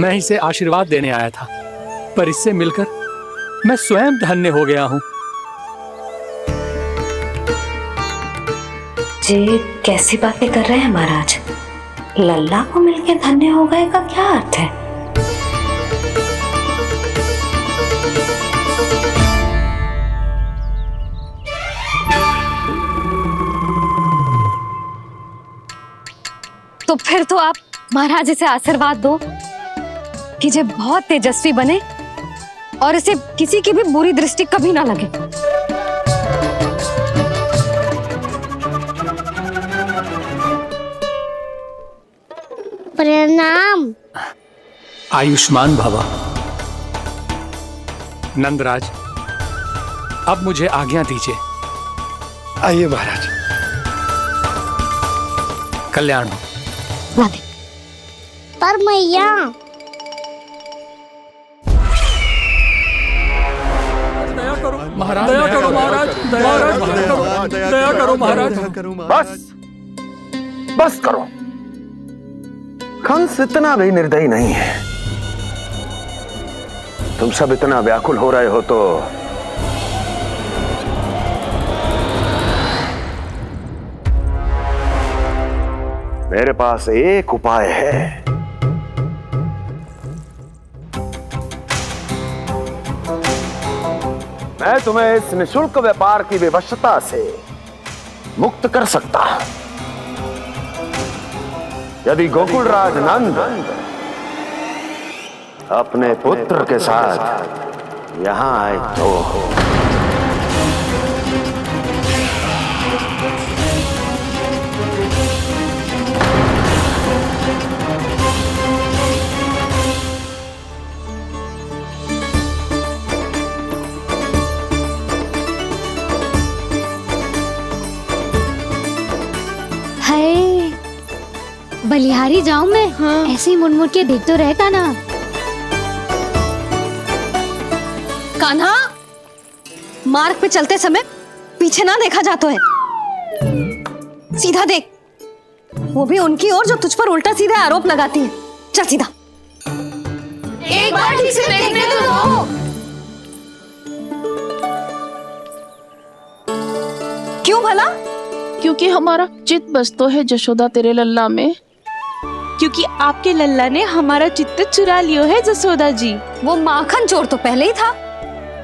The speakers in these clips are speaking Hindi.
मैं इसे आशीर्वाद देने आया था, पर इससे मिलकर मैं स्वयं धन्य हो गया हूँ। जी कैसी बातें कर रहे हैं महाराज? लल्ला को मिलकर धन्य हो गए का क्या अर्थ है? तो फिर तो आप महाराज इसे आशीर्वाद दो कि ये बहुत तेजस्वी बने और इसे किसी की भी बुरी दृष्टि कभी ना लगे। प्रणाम। आयुष्मान भवा। नंदराज, अब मुझे आज्ञा दीजिए। आइए महाराज। कल्याण हो। पर मैया महाराज, दया करो महाराज, दया करो महाराज। बस करो। कंस इतना भी निर्दयी नहीं है। तुम सब इतना व्याकुल हो रहे हो तो मेरे पास एक उपाय है। मैं तुम्हें इस निःशुल्क व्यापार की विवशता से मुक्त कर सकता हूं। यदि गोकुलराज नंद अपने पुत्र के साथ यहां आए तो बलिहारी जाऊं मैं? हाँ। ऐसे ही मुड़ मुड़ के देख तो रहे कान्हा। कान्हा, मार्ग पे चलते समय पीछे ना देखा जाता है, सीधा देख। वो भी उनकी ओर जो तुझ पर उल्टा सीधा आरोप लगाती है। चल सीधा। एक बार ठीक से देखने तो दो। क्यों भला? क्योंकि हमारा चित्त बसतो है जशोदा तेरे लल्ला में। क्योंकि आपके लल्ला ने हमारा चित्त चुरा लियो है जसोदा जी। वो माखन चोर तो पहले ही था,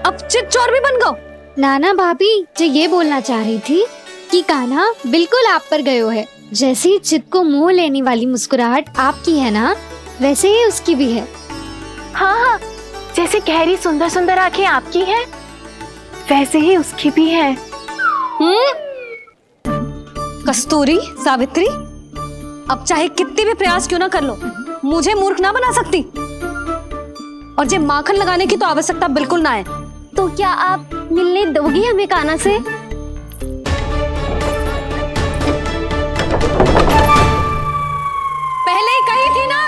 अब चित्त चोर भी बन गो। नाना भाभी जो ये बोलना चाह रही थी कि कान्हा बिल्कुल आप पर गयो है। जैसे ही चित्त को मोह लेने वाली मुस्कुराहट आपकी है ना, वैसे ही उसकी भी है। हाँ हाँ, जैसे गहरी सुंदर सुंदर आंखें आपकी हैं, वैसे ही उसकी भी है। कस्तूरी, सावित्री, अब चाहे कितनी भी प्रयास क्यों ना कर लो, मुझे मूर्ख ना बना सकती। और जे माखन लगाने की तो आवश्यकता बिल्कुल ना है। तो क्या आप मिलने दोगी हमें कान्हा से? पहले ही कही थी ना,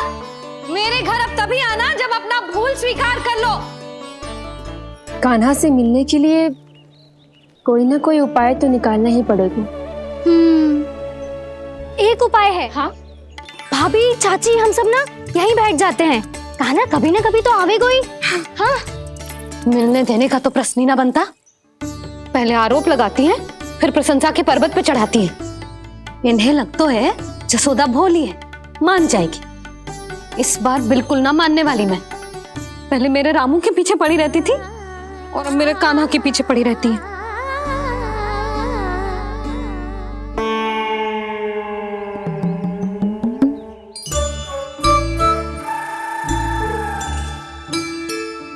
मेरे घर अब तभी आना जब अपना भूल स्वीकार कर लो। कान्हा से मिलने के लिए कोई ना कोई उपाय तो निकालना ही पड़ेगा। एक उपाय है। हाँ? भाभी, चाची, हम सब ना यहीं बैठ जाते हैं। कान्हा कभी ना कभी तो आवेगा ही। हाँ? मिलने देने का तो प्रश्न ही ना बनता। पहले आरोप लगाती हैं, फिर प्रशंसा के पर्वत पे चढ़ाती हैं। इन्हें लगता है जसोदा भोली है, मान जाएगी। इस बार बिल्कुल ना मानने वाली मैं। पहले मेरे रामू के पीछे पड़ी रहती थी और अब मेरे कान्हा के पीछे पड़ी रहती है।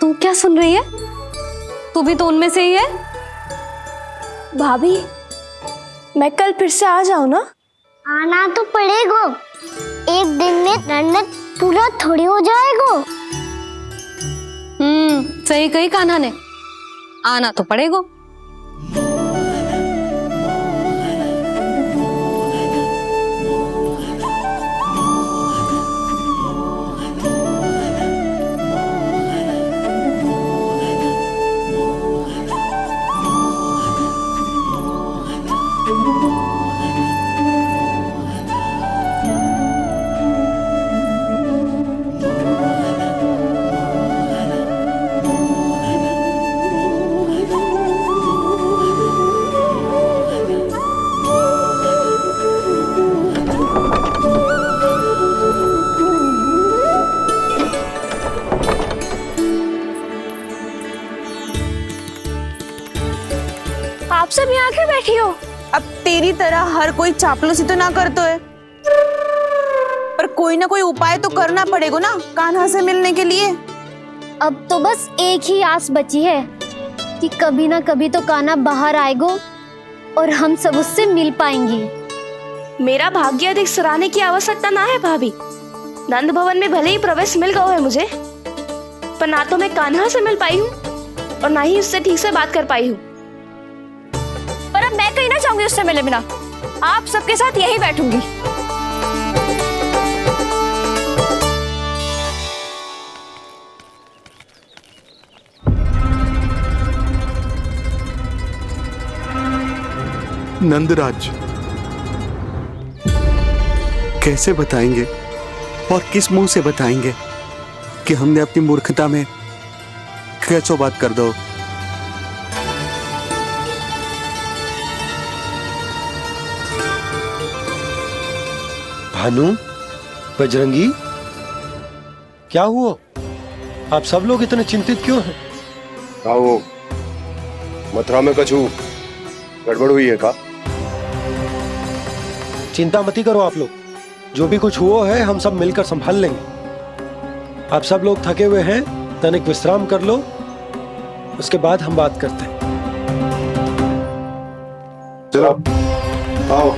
तू क्या सुन रही है? तू भी तो उनमें से ही है। भाभी, मैं कल फिर से आ जाऊं ना? आना तो पड़ेगा। एक दिन में नन्नत पूरा थोड़ी हो जाएगा। सही कही कान्हा ने, आना तो पड़ेगा। सब यहाँ आके बैठी हो? अब तेरी तरह हर कोई चापलूसी तो ना करतो है, पर कोई ना कोई उपाय तो करना पड़ेगा ना कान्हा से मिलने के लिए। अब तो बस एक ही आस बची है कि कभी ना कभी तो कान्हा बाहर आएगो और हम सब उससे मिल पाएंगे। मेरा भाग्य अधिक सराहने की आवश्यकता ना है भाभी। नंद भवन में भले ही प्रवेश मिल गया है मुझे, पर ना तो मैं कान्हा से मिल पाई हूँ और ना ही उससे ठीक से बात कर पाई हूँ। पर अब मैं कहीं ना जाऊंगी उससे मिले बिना। आप सबके साथ यहीं बैठूंगी। नंदराज, कैसे बताएंगे और किस मुंह से बताएंगे कि हमने अपनी मूर्खता में कैसो बात कर दो। भानु, बजरंगी, क्या हुआ? आप सब लोग इतने चिंतित क्यों हैं? आओ, मथुरा में कछु गड़बड़ हुई है का? चिंता मती करो आप लोग, जो भी कुछ हुआ है हम सब मिलकर संभाल लेंगे। आप सब लोग थके हुए हैं, तनिक विश्राम कर लो, उसके बाद हम बात करते हैं। चलो आओ।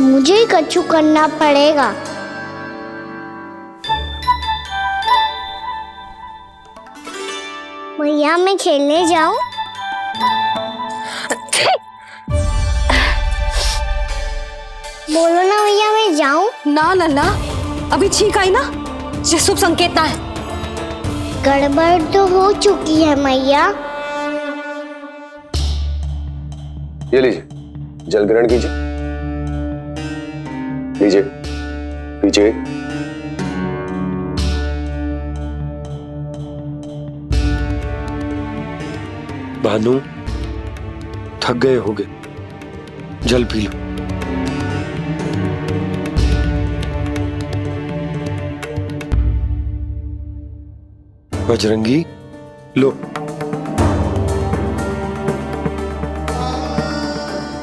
मुझे ही कछु करना पड़ेगा। भैया मैं खेलने जाऊं? बोलो ना भैया मैं जाऊं? ना लल्ला, अभी छींक आई ना, ये शुभ संकेत ना है। गड़बड़ तो हो चुकी है मैया। ये लीजिए, जल ग्रहण कीजिए। लीजिए, पीछे। भानु, थक गए होगे, जल पी लो। बजरंगी, लो।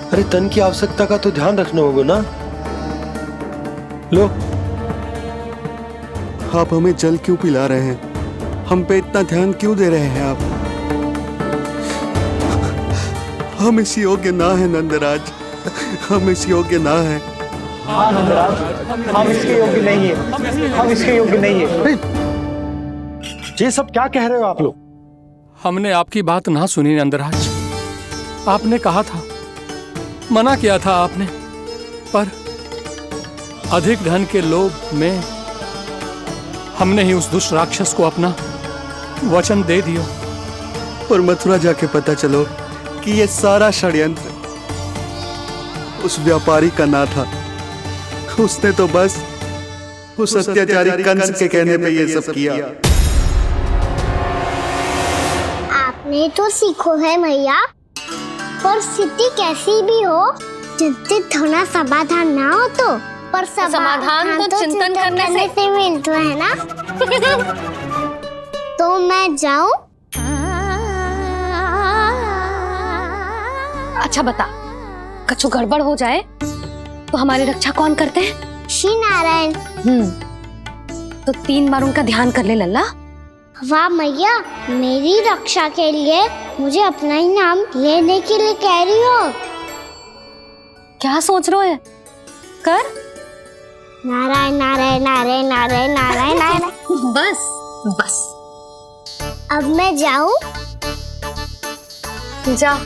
अरे तन की आवश्यकता का तो ध्यान रखना होगा ना, लो। आप हमें जल क्यों पिला रहे हैं? हम पे इतना ध्यान क्यों दे रहे हैं आप? हम इस योग्य ना है नंदराज, हम इस योग्य ना है। हाँ नंदराज, हम इसके योग्य नहीं है, हम इसके योग्य नहीं है। ये सब क्या कह रहे हो आप लोग? हमने आपकी बात ना सुनी नंदराज। आपने कहा था, मना किया था आपने, पर अधिक धन के लोभ में हमने ही उस दुष्ट राक्षस को अपना वचन दे दिया। पर मथुरा जाके पता चलो कि ये सारा षड्यंत्र उस व्यापारी का ना था। उसने तो बस उस अत्याचारी कंस के कहने पे ये सब किया। आपने तो सीखो है भैया, पर स्थिति कैसी भी हो, चिंतित होना समाधान ना हो तो, पर समाधान तो चिंतन करने से मिलता है ना। तो मैं जाऊं? अच्छा बता, कछु गड़बड़ हो जाए तो हमारी रक्षा कौन करते हैं? श्री नारायण। तो 3 बार उनका ध्यान कर ले लल्ला। वाह मैया, मेरी रक्षा के लिए मुझे अपना ही नाम लेने के लिए कह रही हो? क्या सोच रहे हो? कर। नारायण नारायण नारायण नारायण नारायण नारायण। बस बस, अब मैं जाऊं? जा।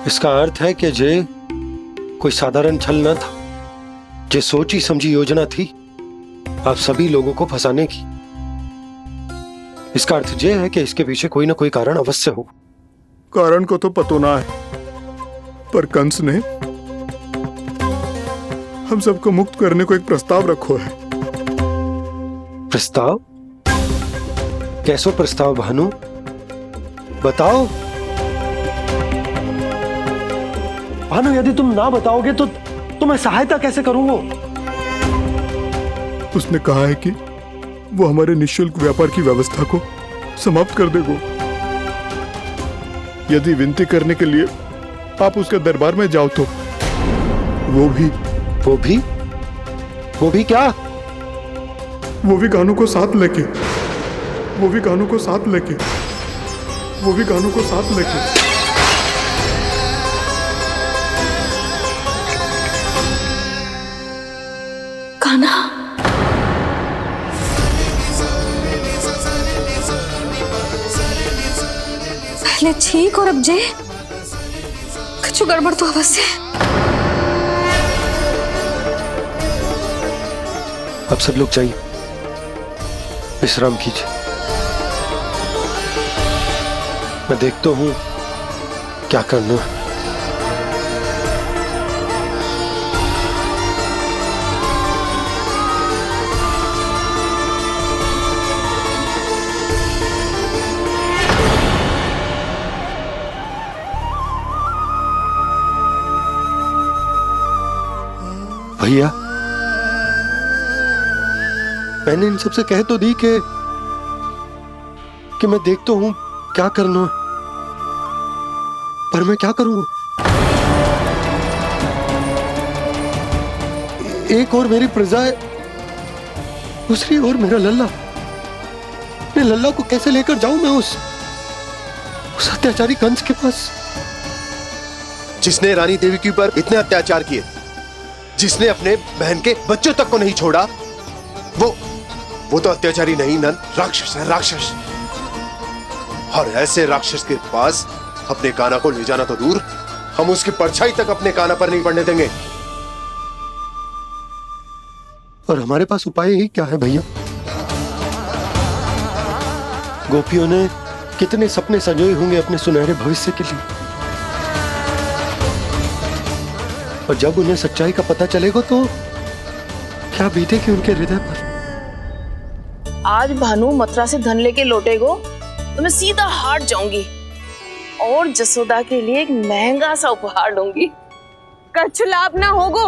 इसका अर्थ है कि जे कोई साधारण छल न था, जे सोची समझी योजना थी आप सभी लोगों को फंसाने की। इसका अर्थ ये है कि इसके पीछे कोई ना कोई कारण अवश्य हो। कारण को तो पतो ना है, पर कंस ने हम सबको मुक्त करने को एक प्रस्ताव रखो है। प्रस्ताव? कैसो प्रस्ताव भानु, बताओ। भानु, यदि तुम ना बताओगे तो मैं सहायता कैसे करूंगा? उसने कहा है कि वो हमारे निःशुल्क व्यापार की व्यवस्था को समाप्त कर देगा। यदि विनती करने के लिए आप उसके दरबार में जाओ तो वो भी क्या? वो भी कानों को साथ लेके कान्हा, पहले ठीक और अब जे कुछ गड़बड़ तो अवश्य। अब सब लोग जाइए, विश्राम कीजिए। मैं देखता हूं क्या करना है। भैया, मैंने इन सबसे कह तो दी कि मैं देखता हूं क्या करना है, पर मैं क्या करूंगा? एक और मेरी प्रजा है, दूसरी ओर मेरा लल्ला। मैं लल्ला को कैसे लेकर जाऊं मैं उस अत्याचारी कंस के पास, जिसने रानी देवी के ऊपर इतने अत्याचार किए, जिसने अपने बहन के बच्चों तक को नहीं छोड़ा, वो तो अत्याचारी नहीं नन, राक्षस है, राक्षस। और ऐसे राक्षस के पास अपने कान्हा को ले जाना तो दूर, हम उसकी परछाई तक अपने कान्हा पर नहीं पड़ने देंगे। और हमारे पास उपाय ही क्या है भैया? गोपियों ने कितने सपने संजोए होंगे अपने सुनहरे भविष्य के लिए, और जब उन्हें सच्चाई का पता चलेगा तो क्या बीतेगी उनके हृदय पर? आज भानु मथुरा से धन लेके लौटेगो तो मैं सीधा हाट जाऊंगी और जसोदा के लिए एक महंगा सा उपहार दूंगी। कछु लाभ ना होगो।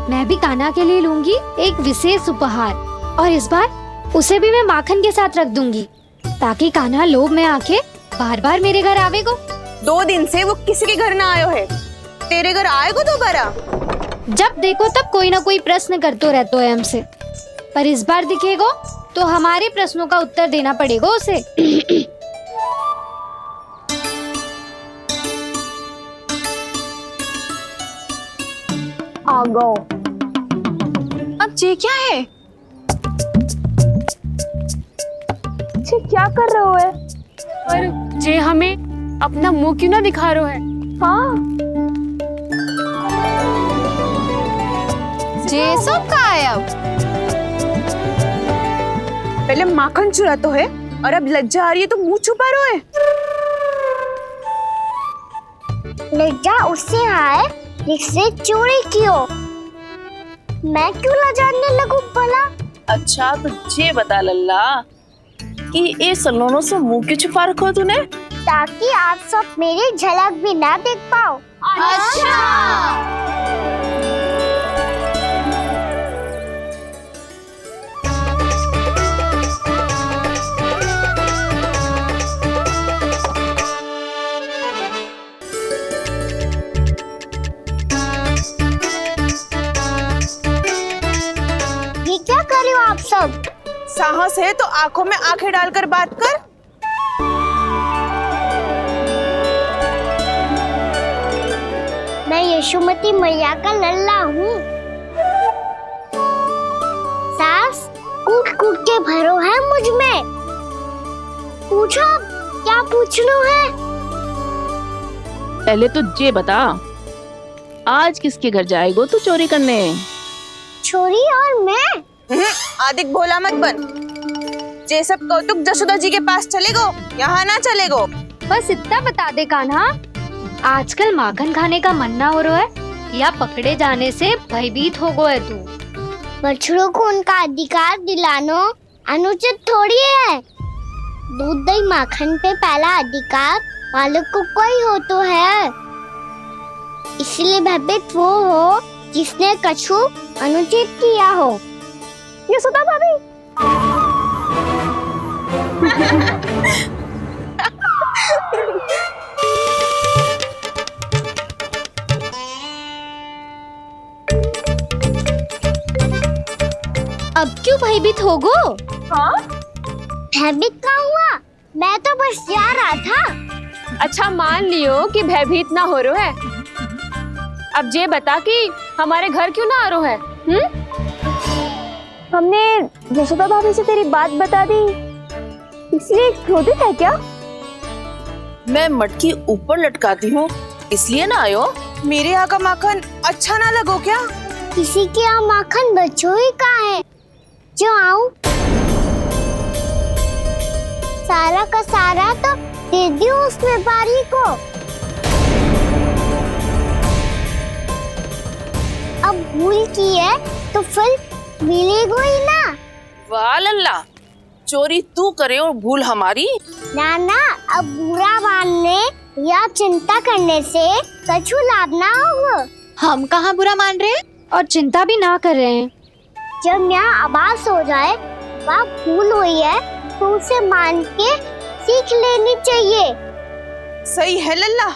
मैं भी कान्हा के लिए लूंगी एक विशेष उपहार, और इस बार उसे भी मैं माखन के साथ रख दूंगी, ताकि कान्हा लोभ में आके बार बार मेरे घर आवेगो। 2 दिन से वो किसी के घर ना आयो है, तेरे घर आएगो दोबारा? जब देखो तब कोई ना कोई प्रश्न करते रहते है हमसे, पर इस बार दिखेगो तो हमारे प्रश्नों का उत्तर देना पड़ेगा उसे। आ गो। अब ये क्या है? ये क्या कर रहे हो है? पर जे हमें अपना मुंह क्यों ना दिखा रहे है? हाँ, जे सब का है अब? पहले माखन चुरा तो है और अब लज्जा आ रही है तो मुंह छुपा रहे है। लज्जा उससे आए जिससे चोरी कियो, मैं क्यों लजाने लगूं भला? अच्छा तो ये बता लल्ला कि ये सलोनों से मुंह क्यों छुपा रखो तूने? ताकि आप सब मेरी झलक भी ना देख पाओ। अच्छा। ये क्या कर रहे हो आप सब? साहस है तो आंखों में आंखें डालकर बात कर। मैं यशोमती मैया का लल्ला हूँ। सास कूट कूट के भरो है मुझ में। पूछो क्या पूछना है? पहले तो ये बता, आज किसके घर जाएगो तू चोरी करने? छोरी और मैं? आदिक भोला मत बन। ये सब कौतुक जसोदा जी के पास चलेगो, यहाँ ना चलेगो। बस इतना बता दे कान्हा, आजकल माखन खाने का मन ना हो रहा है या पकड़े जाने से भयभीत हो गए तू? बछड़ों को उनका अधिकार दिलाना अनुचित थोड़ी है। दूध दही माखन पे पहला अधिकार मालिक को कोई हो तो है। इसलिए भयभीत वो हो जिसने कछु अनुचित किया हो। यशोदा भाभी। अब क्यों भयभीत हो गो? हाँ? भयभीत का हुआ? मैं तो बस जा रहा था। अच्छा मान लियो कि भयभीत ना हो रहा है। अब ये बता कि हमारे घर क्यों ना आ रहा है? हमने यशोदा भाभी से तेरी बात बता दी, इसलिए क्रोधित है क्या? मैं मटकी ऊपर लटकाती हूँ इसलिए ना आयो। मेरे यहाँ का माखन अच्छा ना लगो क्या? किसी के यहाँ माखन बच्चों ही कहाँ है जो आऊं? सारा का सारा तो दे दी उस व्यापारी को। अब भूल की है तो फिर मिलेगो ही ना। वाह लल्ला, चोरी तू करे और भूल हमारी। नाना, अब बुरा मानने या चिंता करने से कछु लाभ ना होगा। हम कहाँ बुरा मान रहे हैं और चिंता भी ना कर रहे हैं। जब यहाँ आभास हो जाए वहाँ भूल हुई है तो उसे मान के सीख लेनी चाहिए। सही है लल्ला,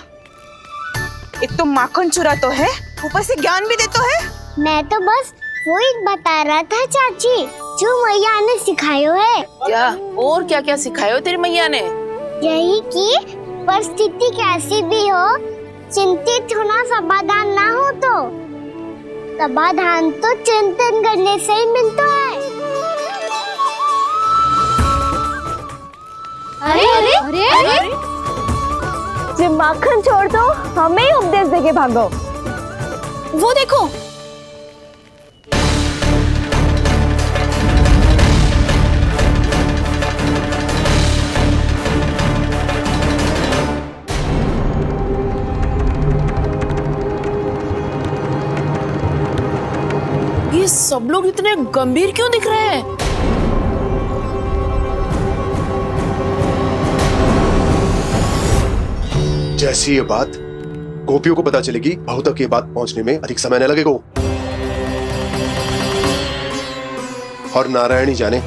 एक तो माखन चुरा तो है, ऊपर से ज्ञान भी देता है। मैं तो बस वही बता रहा था चाची जो मैया ने सिखायो है। क्या और क्या क्या सिखायो तेरी मैया ने? यही कि परिस्थिति कैसी भी हो चिंतित होना समाधान ना हो तो समाधान तो चिंतन करने से ही मिलता है। अरे अरे अरे, अरे? जब माखन छोड़ दो हमें ही उपदेश देके भागो। वो देखो, ये सब लोग इतने गंभीर क्यों दिख रहे हैं? जैसी ये बात गोपियों को पता चलेगी, बहू तक ये बात पहुंचने में अधिक समय न लगेगा। और नारायणी जाने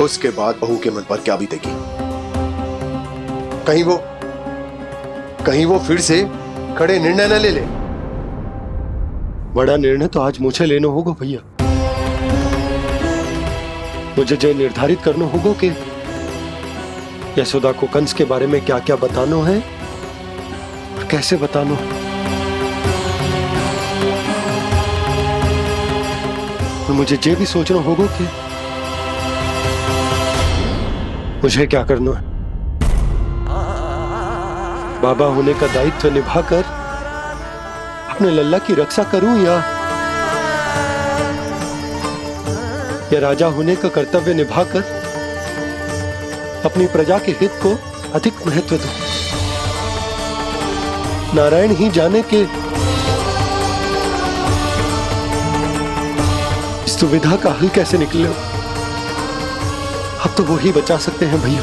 उसके बाद बहू के मन पर क्या बीतेगी। कहीं वो फिर से खड़े निर्णय न ले ले। बड़ा निर्णय तो आज मुझे लेना होगा भैया। मुझे जो निर्धारित करना होगा कि यशोदा को कंस के बारे में क्या क्या बताना है और कैसे बताना है। और मुझे ये भी सोचना होगा कि मुझे क्या करना है। बाबा होने का दायित्व निभाकर अपने लल्ला की रक्षा करूं या राजा होने का कर्तव्य निभाकर अपनी प्रजा के हित को अधिक महत्व दूं। नारायण ही जाने के इस दुविधा का हल कैसे निकले। अब तो वो ही बचा सकते हैं भैया।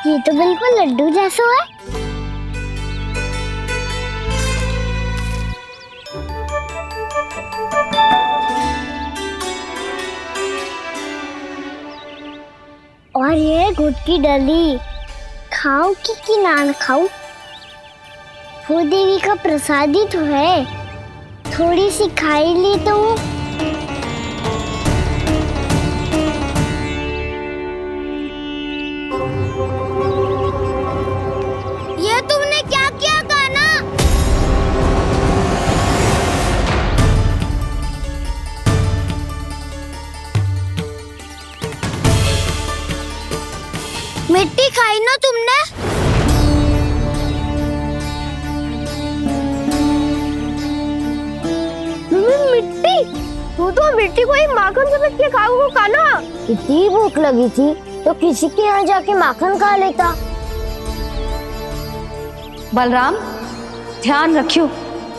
ये तो बिल्कुल लड्डू जैसा है। और ये गुड़ की डली खाऊं कि ना खाऊं? वो देवी का प्रसाद ही तो है, थोड़ी सी खाई ली तो। ये तुमने क्या किया कान्हा? मिट्टी खाई ना तुमने? मिट्टी? तू तो मिट्टी को ही माखन समझ के खाओ कान्हा। इतनी भूख लगी थी तो किसी के यहाँ जाके माखन खा लेता। बलराम, ध्यान रखियो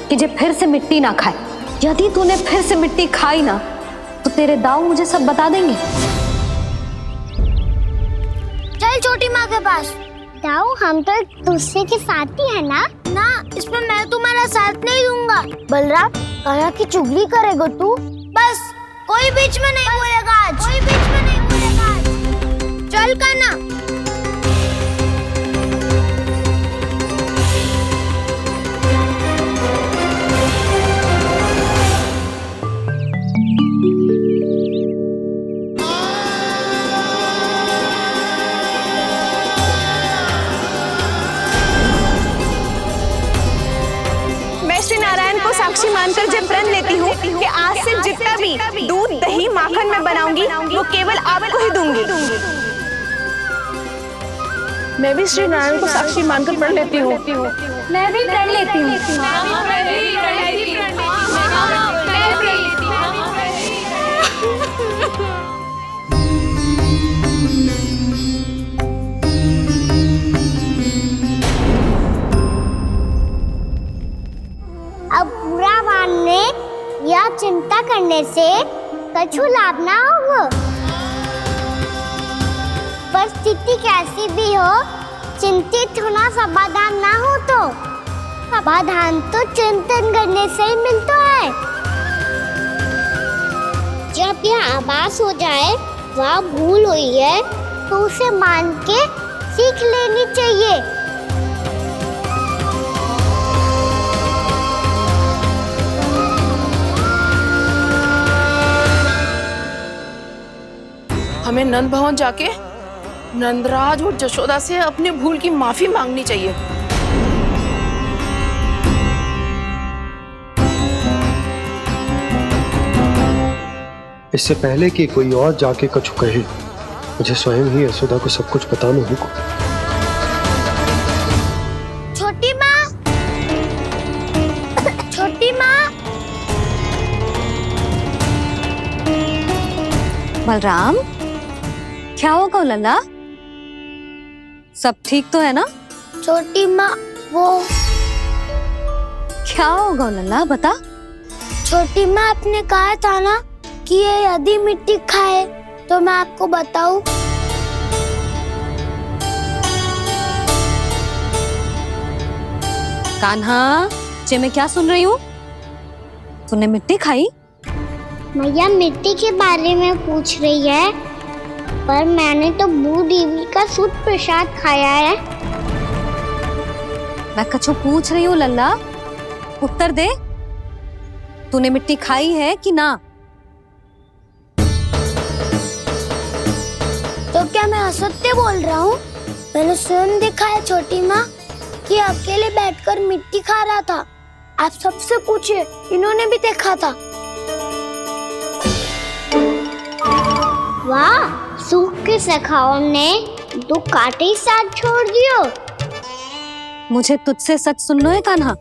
कि जे फिर से मिट्टी ना खाए। यदि तूने फिर से मिट्टी खाई ना तो तेरे दाऊ मुझे सब बता देंगे। चल छोटी माँ के पास। दाऊ, हम तो एक दूसरे के साथी है ना? ना, इसमें मैं तुम्हारा साथ नहीं दूंगा। बलराम, कान्हा की चुगली करेगा तू? बस, कोई बीच में नहीं बोलेगा आज। कोई बीच में नहीं बोलेगा आज। चल कान्हा। साक्षी मानकर जब प्रण लेती हूँ कि आज से जितना भी दूध दही माखन मैं बनाऊंगी वो केवल आपको ही दूंगी। मैं भी श्री नारायण को साक्षी मानकर प्रण लेती हूँ। मैं भी प्रण लेती हूँ। अब बुरा मानने या चिंता करने से कछु लाभ ना होगा। परिस्थिति कैसी भी हो, चिंतित होना समाधान ना हो तो समाधान तो चिंतन करने से ही मिलता है। जब यह आभास हो जाए वह भूल हुई है तो उसे मान के सीख लेनी चाहिए। हमें नंद भवन जाके नंदराज और जशोदा से अपनी भूल की माफी मांगनी चाहिए। इससे पहले कि कोई और जाके कछु कहे, मुझे स्वयं ही यशोदा को सब कुछ बताना होगा। छोटी माँ, छोटी माँ। बलराम, क्या होगा लल्ला? सब ठीक तो है ना? छोटी माँ, वो क्या होगा लल्ला, बता। छोटी माँ, आपने कहा था ना कि ये यदि मिट्टी खाए तो मैं आपको बताऊं। कान्हा, जे मैं क्या सुन रही हूँ? तूने मिट्टी खाई? मैया मिट्टी के बारे में पूछ रही है, पर मैंने तो भू देवी का शुद्ध प्रसाद खाया है। मैं कछु पूछ रही हूँ लल्ला, उत्तर दे। तूने मिट्टी खाई है कि ना? तो क्या मैं असत्य बोल रहा हूँ? मैंने स्वयं देखा है छोटी माँ कि अकेले बैठकर मिट्टी खा रहा था। आप सबसे पूछिए, इन्होंने भी देखा था। वाह, सूख के सखाओ ने दो कांटे ही साथ छोड़ दियो। मुझे तुझसे सच सुनना है कान्हा।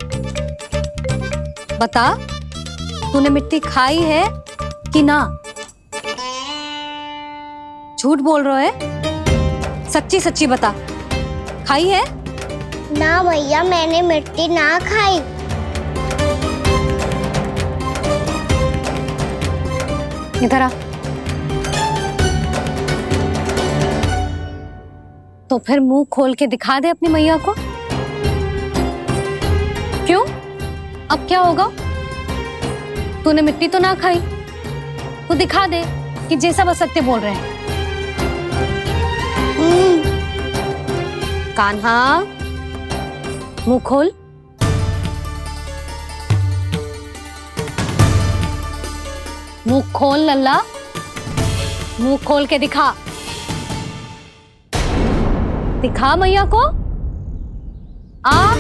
बता, तूने मिट्टी खाई है कि ना? झूठ बोल रहा है, सच्ची सच्ची बता, खाई है? ना भैया, मैंने मिट्टी ना खाई। इधर आ। तो फिर मुंह खोल के दिखा दे अपनी मैया को। क्यों? अब क्या होगा? तूने मिट्टी तो ना खाई, तो दिखा दे कि जे सब असत्य बोल रहे हैं। कान्हा, मुंह खोल। मुंह खोल लल्ला, मुंह खोल के दिखा, दिखा मैया को। आ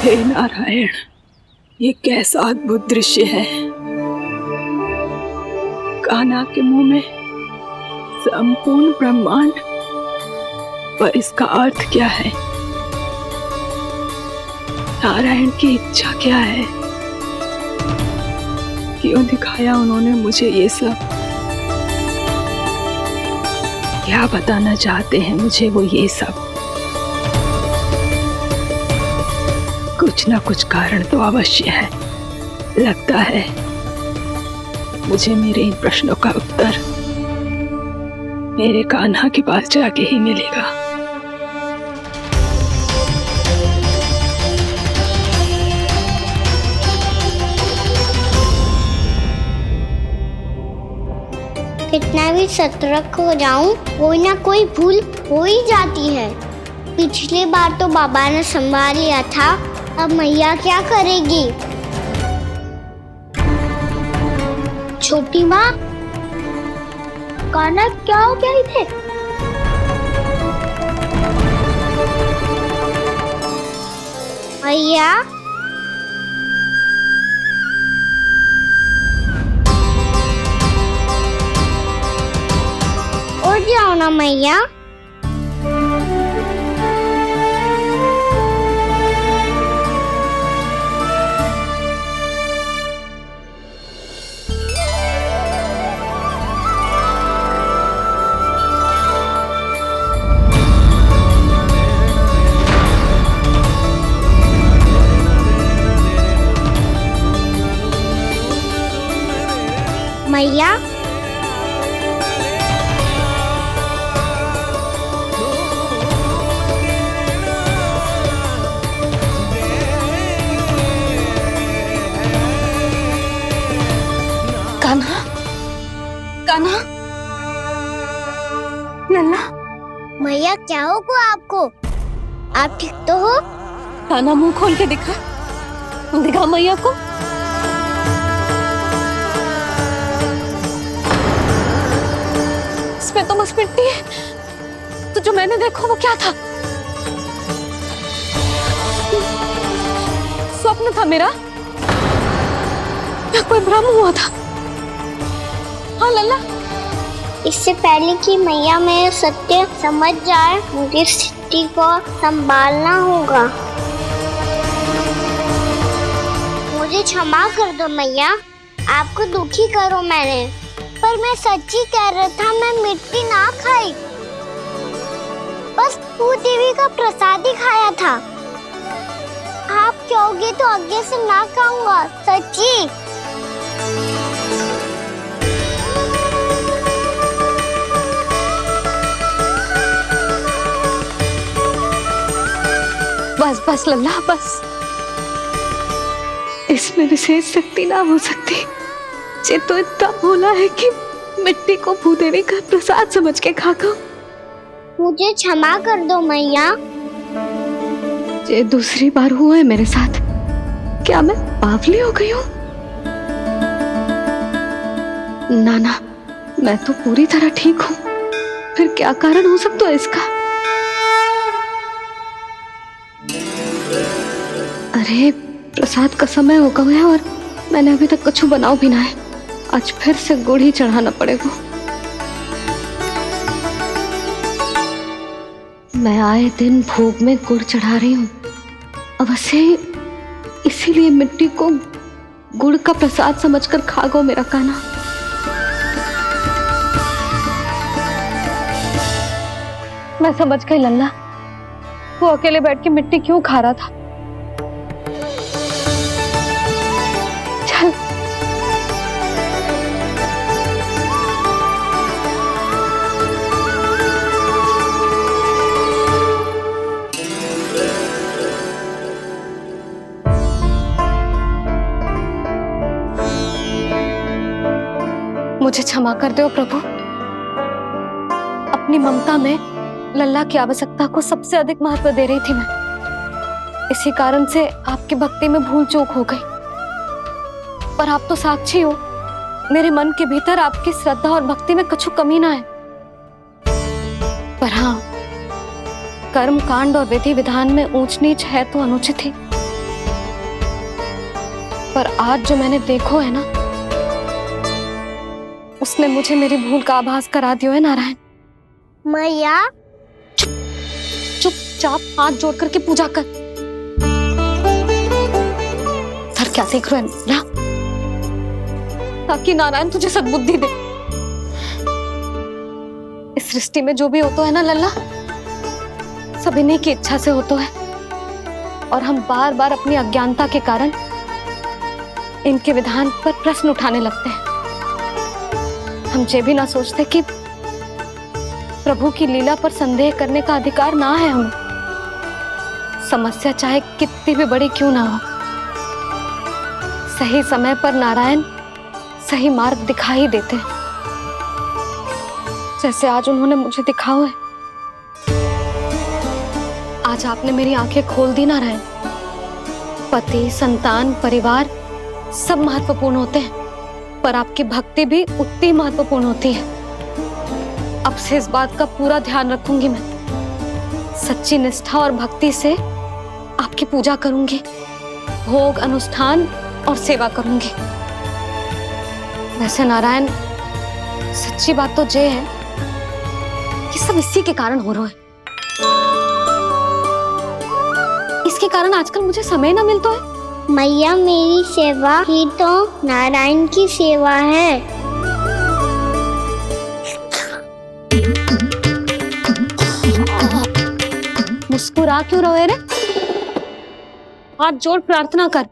हे नारायण, ये कैसा अद्भुत दृश्य है। कान्हा के मुंह में संपूर्ण ब्रह्मांड, पर इसका अर्थ क्या है? नारायण की इच्छा क्या है? क्यों दिखाया उन्होंने मुझे ये सब? क्या बताना चाहते हैं मुझे वो ये सब? कुछ ना कुछ कारण तो अवश्य है। लगता है मुझे मेरे इन प्रश्नों का उत्तर मेरे कान्हा के पास जाके ही मिलेगा। कितना भी सतर्क हो जाऊं, कोई ना कोई भूल हो ही जाती है। पिछली बार तो बाबा ने संभाल लिया था, अब मैया क्या करेगी? छोटी माँ, कान्हा क्या हो गया इधर? मैया, उठ जाओ ना मैया। मैया, कान्हा, कान्हा, नन्ना। मैया क्या होगा आपको? आप ठीक तो हो? कान्हा, मुंह खोल के दिखा, दिखा मैया को। इसमें तो बस मिट्टी है, तो जो मैंने देखा वो क्या था? स्वप्न था मेरा या कोई भ्रम हुआ था? हाँ लल्ला। इससे पहले कि मैया मेरे सत्य समझ जाए, मुझे सिटी को संभालना होगा। मुझे क्षमा कर दो मैया, आपको दुखी करो मैंने, पर मैं सच्ची कह रहा था, मैं मिट्टी ना खाई, बस तू देवी का प्रसाद ही खाया था। आप कहोगे तो आगे से ना खाऊंगा, सच्ची। बस बस लल्ला बस। इसमें विशेष शक्ति ना हो सकती। ये तो इतना भोला है कि मिट्टी को भूदेवी का प्रसाद समझ के खागा। मुझे क्षमा कर दो मैया। ये दूसरी बार हुआ है मेरे साथ। क्या मैं बावली हो गई हूँ? ना ना, मैं तो पूरी तरह ठीक हूँ। फिर क्या कारण हो सकता है इसका? अरे प्रसाद का समय हो गया है और मैंने अभी तक कुछ बनाओ भी ना है। आज फिर से गुड़ ही चढ़ाना पड़ेगा। मैं आए दिन भोग में गुड़ चढ़ा रही हूँ, अवश्य ही इसीलिए मिट्टी को गुड़ का प्रसाद समझकर खागो मेरा कान्हा। मैं समझ गई लल्ला, वो अकेले बैठ के मिट्टी क्यों खा रहा था। चल मुझे क्षमा कर दो प्रभु। अपनी ममता में लल्ला की आवश्यकता को सबसे अधिक महत्व दे रही थी मैं। इसी कारण से आपकी भक्ति में भूल चूक हो गई। पर आप तो साक्षी हो, मेरे मन के भीतर आपकी श्रद्धा और भक्ति में कुछ कमी ना है। पर हाँ, कर्म कांड और विधि विधान में ऊंच नीच है तो अनुचित ही। पर आज जो मैंने देखो है ना, उसने मुझे मेरी भूल का आभास करा दियो है नारायण। मैया चुपचाप हाथ जोड़ करके पूजा कर। सर क्या देख रहे हैं ना? ताकि नारायण तुझे सद्बुद्धि दे। इस सृष्टि में जो भी होता है ना लल्ला, सब इन्हीं की इच्छा से होता है। और हम बार बार अपनी अज्ञानता के कारण इनके विधान पर प्रश्न उठाने लगते हैं। हम ये भी ना सोचते कि प्रभु की लीला पर संदेह करने का अधिकार ना है हमें। समस्या चाहे कितनी भी बड़ी क्यों ना हो, सही समय पर नारायण सही मार्ग दिखा ही देते हैं, जैसे आज उन्होंने मुझे दिखाओ है। आज आपने मेरी आंखें खोल दी नारायण। पति, संतान, परिवार सब महत्वपूर्ण होते हैं, पर आपकी भक्ति भी उतनी महत्वपूर्ण होती है। अब से इस बात का पूरा ध्यान रखूंगी मैं। सच्ची निष्ठा और भक्ति से आपकी पूजा करूंगी, भोग, अनुष्ठान और सेवा करूंगी। वैसे नारायण, सच्ची बात तो ये है कि सब इसी के कारण हो रहा है। इसके कारण आजकल मुझे समय ना मिलता है। मैया, मेरी सेवा ही तो नारायण की सेवा है। मुस्कुरा क्यों रहे रे? हाथ जोड़ प्रार्थना कर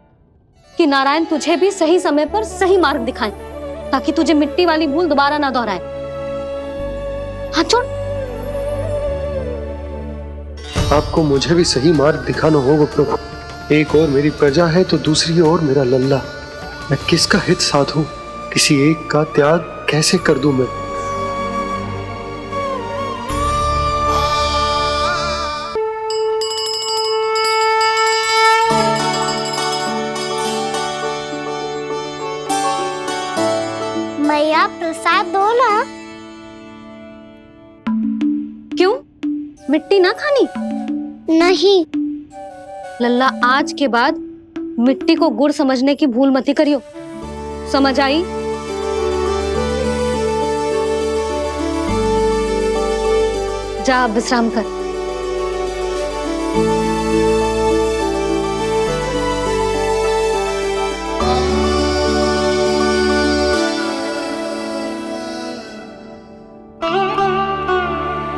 कि नारायण तुझे भी सही समय पर सही मार्ग दिखाएं, ताकि तुझे मिट्टी वाली भूल दोबारा ना दोहराए। हाथ जोड़। आपको मुझे भी सही मार्ग दिखाना होगा प्रभु। एक और मेरी प्रजा है तो दूसरी ओर मेरा लल्ला। मैं किसका हित साधूं? किसी एक का त्याग कैसे कर दूं मैं? मैया, प्रसाद दो ना। क्यों? मिट्टी ना खानी? नहीं लल्ला, आज के बाद मिट्टी को गुड़ समझने की भूल मत ही करियो। समझ आई? जा विश्राम कर।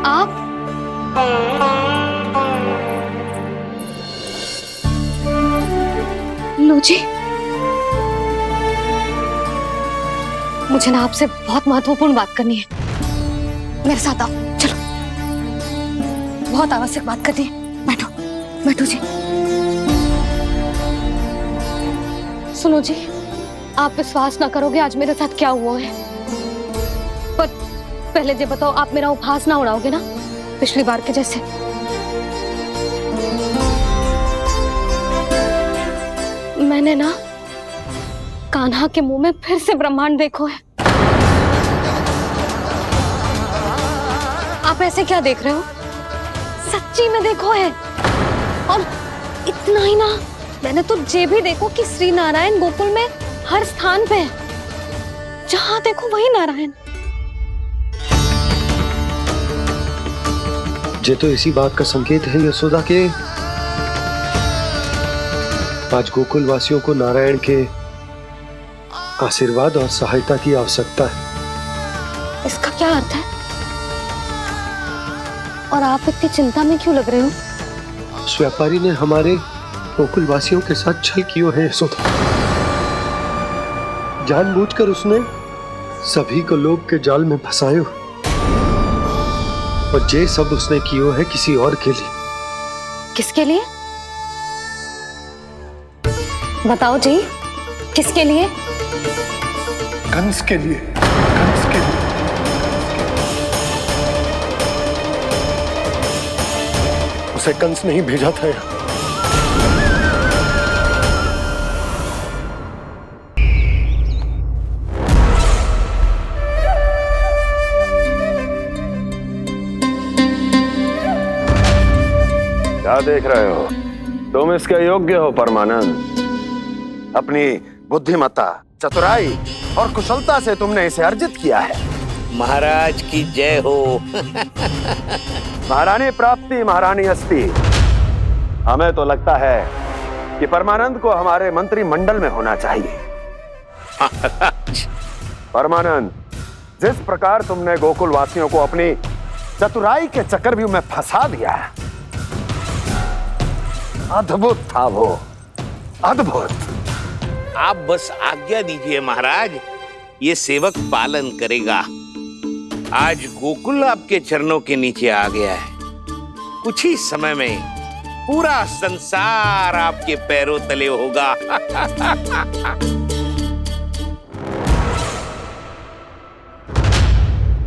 आप लो जी, मुझे ना आपसे बहुत महत्वपूर्ण बात करनी है। मेरे साथ आओ, चलो। बहुत आवश्यक बात करनी है। बैठो बैठो जी। सुनो जी, आप विश्वास ना करोगे आज मेरे साथ क्या हुआ है। पर पहले ये बताओ, आप मेरा उपहास ना उड़ाओगे ना पिछली बार के जैसे? मैंने ना कान्हा के मुंह में फिर से ब्रह्मांड देखो है। आप ऐसे क्या देख रहे हो? सच्ची में देखो है। और इतना ही ना, मैंने तो ये भी देखो कि श्री नारायण गोकुल में हर स्थान पे है, जहां देखो वही नारायण। ये तो इसी बात का संकेत है यशोदा के आज गोकुल वासियों को नारायण के आशीर्वाद और सहायता की आवश्यकता है। इसका क्या अर्थ है? और आप इतनी चिंता में क्यों लग रहे हो? उस व्यापारी ने हमारे गोकुल वासियों के साथ छल किया है यशोदा। जानबूझकर उसने सभी को लोभ के जाल में फंसायो, और ये सब उसने किया है किसी और के लिए। किसके लिए? बताओ जी, किसके लिए? कंस के लिए। कंस के लिए। उसे कंस नहीं भेजा था यहाँ। क्या देख रहे हो? तुम इसके योग्य हो परमानंद। अपनी बुद्धिमत्ता, चतुराई और कुशलता से तुमने इसे अर्जित किया है। महाराज की जय हो। महारानी प्राप्ति महारानी अस्ति। हमें तो लगता है कि परमानंद को हमारे मंत्रिमंडल में होना चाहिए। परमानंद, जिस प्रकार तुमने गोकुल वासियों को अपनी चतुराई के चक्रव्यूह में फंसा दिया, अद्भुत था वो, अद्भुत। आप बस आज्ञा दीजिए महाराज, ये सेवक पालन करेगा। आज गोकुल आपके चरणों के नीचे आ गया है। कुछ ही समय में पूरा संसार आपके पैरों तले होगा।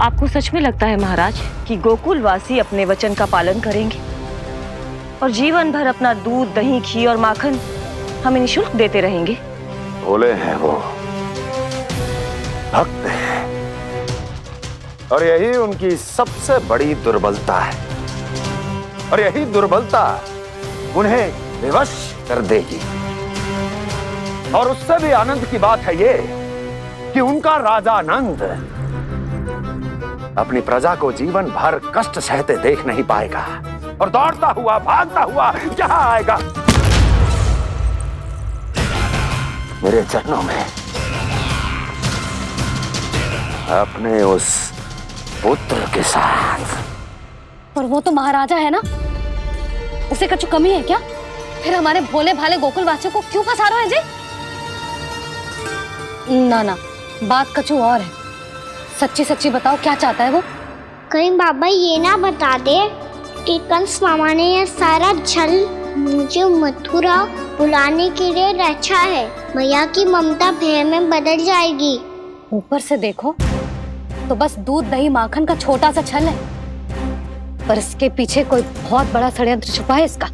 आपको सच में लगता है महाराज कि गोकुल वासी अपने वचन का पालन करेंगे और जीवन भर अपना दूध, दही, घी और माखन हमें निःशुल्क देते रहेंगे? भोले हैं वो, भक्त हैं, और यही उनकी सबसे बड़ी दुर्बलता है। और यही दुर्बलता उन्हें विवश कर देगी। और उससे भी आनंद की बात है ये कि उनका राजा नंद अपनी प्रजा को जीवन भर कष्ट सहते देख नहीं पाएगा, और दौड़ता हुआ, भागता हुआ यहां आएगा मेरे चरणों में, अपने उस पुत्र के साथ। पर वो तो महाराजा है ना, उसे कुछ कमी है क्या? फिर हमारे भोले भाले गोकुल वासियों को क्यों फंसा रहे हैं जी? ना ना, बात कछु और है। सच्ची सच्ची बताओ, क्या चाहता है वो? कहीं बाबा ये ना बता दे कि कंस मामा ने यह सारा छल मुझे मथुरा बुलाने के लिए रचा है। मैया की ममता भय में बदल जाएगी। ऊपर से देखो तो बस दूध, दही, माखन का छोटा सा छल है, पर इसके पीछे कोई बहुत बड़ा षड्यंत्र छुपा है इसका।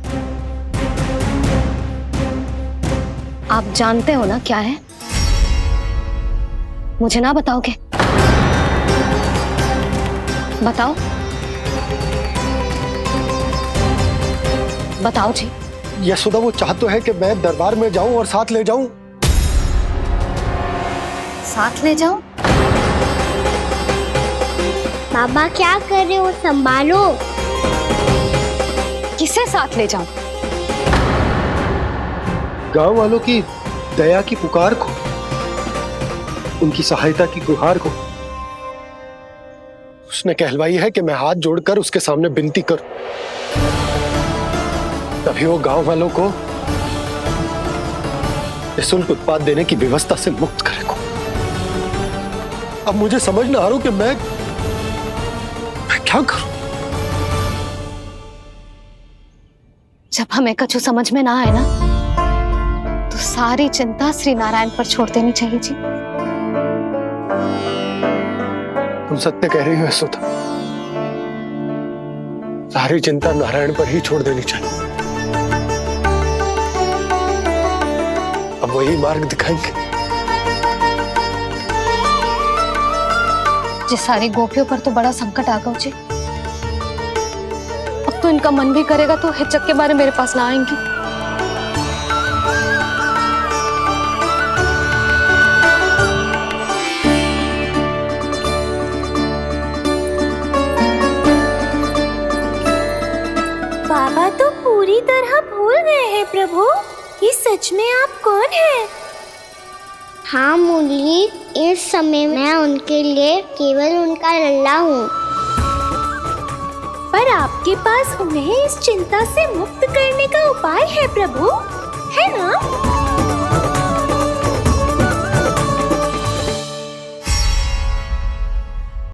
आप जानते हो ना क्या है? मुझे ना बताओगे? बताओ बताओ जी। यशोदा, वो चाहते है कि मैं दरबार में जाऊं और साथ ले जाऊं। साथ ले जाऊं? बाबा क्या कर रहे हो, संभालो। किसे साथ ले जाऊं? गांव वालों की दया की पुकार को, उनकी सहायता की गुहार को उसने कहलवाई है कि मैं हाथ जोड़कर उसके सामने विनती करूं, तभी वो गांव वालों को निःशुल्क उत्पाद देने की व्यवस्था से मुक्त करेगा। अब मुझे समझ ना आ रहा कि मैं क्या करूं। जब हमें कछु समझ में ना आए ना, तो सारी चिंता श्री नारायण पर छोड़ देनी चाहिए जी। तुम सत्य कह रही हो यशोदा, सारी चिंता नारायण पर ही छोड़ देनी चाहिए। अब वही मार्ग दिखाएंगे। जी सारी गोपियों पर तो बड़ा संकट आ गया जी। अब तो इनका मन भी करेगा तो हिचक के बारे मेरे पास ना आएंगी। बाबा तो पूरी तरह भूल गए हैं प्रभु, ये सच में आप कौन हैं? हाँ मुरली, इस समय मैं उनके लिए केवल उनका लल्ला हूँ। पर आपके पास उन्हें इस चिंता से मुक्त करने का उपाय है प्रभु, है ना?